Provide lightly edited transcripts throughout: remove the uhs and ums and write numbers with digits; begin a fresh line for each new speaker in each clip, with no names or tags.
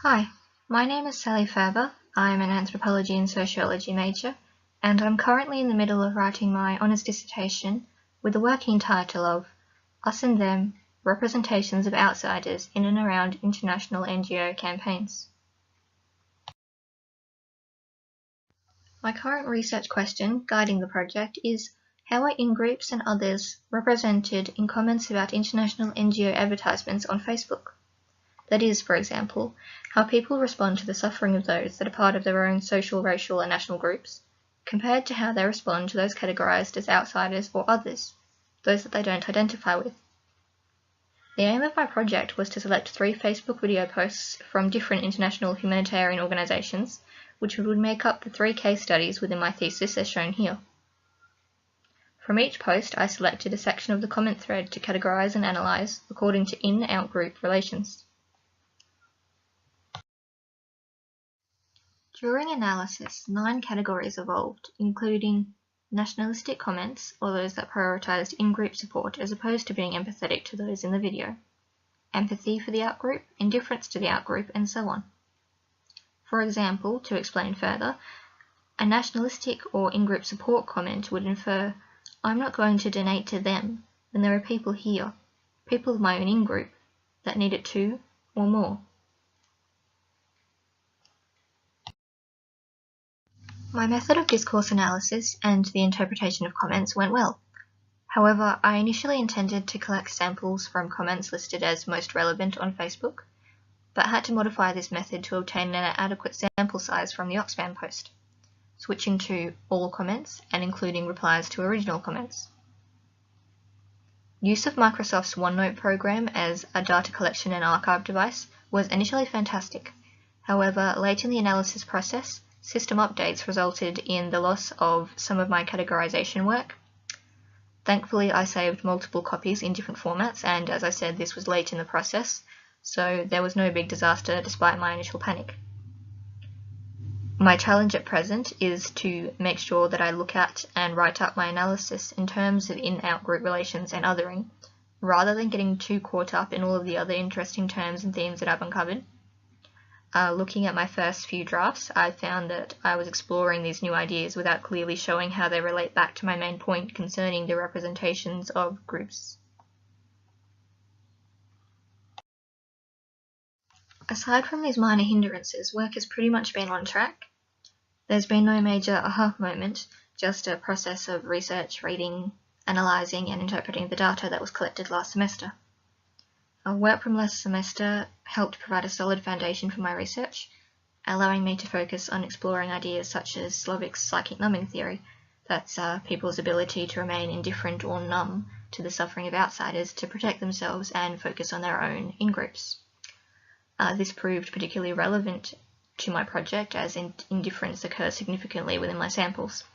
Hi, my name is Sally Furber. I'm an anthropology and sociology major, and I'm currently in the middle of writing my honours dissertation with the working title of Us and Them, Representations of Outsiders in and Around International NGO Campaigns. My current research question guiding the project is, how are in-groups and others represented in comments about international NGO advertisements on Facebook? That is, for example, how people respond to the suffering of those that are part of their own social, racial, and national groups, compared to how they respond to those categorised as outsiders or others, those that they don't identify with. The aim of my project was to select 3 Facebook video posts from different international humanitarian organisations, which would make up the 3 case studies within my thesis as shown here. From each post, I selected a section of the comment thread to categorise and analyse according to in-out group relations. During analysis, 9 categories evolved, including nationalistic comments, or those that prioritised in-group support as opposed to being empathetic to those in the video, empathy for the outgroup, indifference to the outgroup, and so on. For example, to explain further, a nationalistic or in-group support comment would infer, I'm not going to donate to them when there are people here, people of my own in-group, that need it too, or more. My method of discourse analysis and the interpretation of comments went well. However, I initially intended to collect samples from comments listed as most relevant on Facebook, but had to modify this method to obtain an adequate sample size from the Oxfam post, switching to all comments and including replies to original comments. Use of Microsoft's OneNote program as a data collection and archive device was initially fantastic. However, late in the analysis process, system updates resulted in the loss of some of my categorization work. Thankfully, I saved multiple copies in different formats, and as I said, this was late in the process, so there was no big disaster despite my initial panic. My challenge at present is to make sure that I look at and write up my analysis in terms of in-out group relations and othering, rather than getting too caught up in all of the other interesting terms and themes that I've uncovered. Looking at my first few drafts, I found that I was exploring these new ideas without clearly showing how they relate back to my main point concerning the representations of groups. Aside from these minor hindrances, work has pretty much been on track. There's been no major aha moment, just a process of research, reading, analysing and interpreting the data that was collected last semester. Work from last semester helped provide a solid foundation for my research, allowing me to focus on exploring ideas such as Slovik's psychic numbing theory, that's people's ability to remain indifferent or numb to the suffering of outsiders to protect themselves and focus on their own in-groups. This proved particularly relevant to my project as indifference occurs significantly within my samples.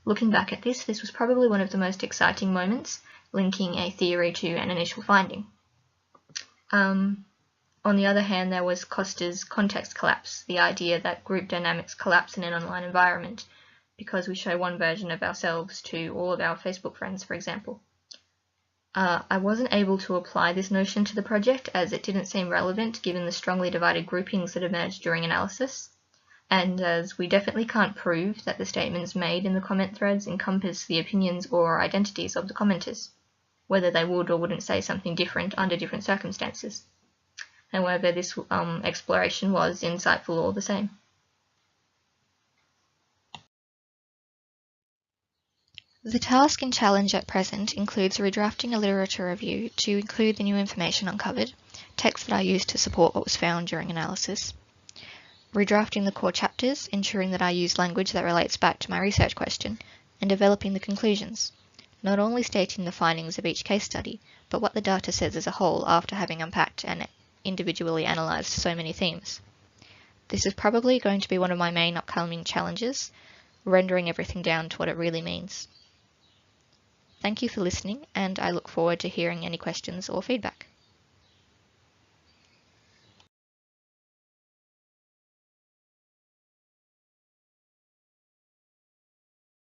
Looking back at this was probably one of the most exciting moments, linking a theory to an initial finding. On the other hand, there was Costa's context collapse, the idea that group dynamics collapse in an online environment because we show one version of ourselves to all of our Facebook friends, for example. I wasn't able to apply this notion to the project as it didn't seem relevant given the strongly divided groupings that emerged during analysis, and as we definitely can't prove that the statements made in the comment threads encompass the opinions or identities of the commenters, whether they would or wouldn't say something different under different circumstances. However, this exploration was insightful all the same. The task and challenge at present includes redrafting a literature review to include the new information uncovered, text that I used to support what was found during analysis, redrafting the core chapters, ensuring that I use language that relates back to my research question, and developing the conclusions, not only stating the findings of each case study, but what the data says as a whole after having unpacked and individually analysed so many themes. This is probably going to be one of my main upcoming challenges, rendering everything down to what it really means. Thank you for listening, and I look forward to hearing any questions or feedback.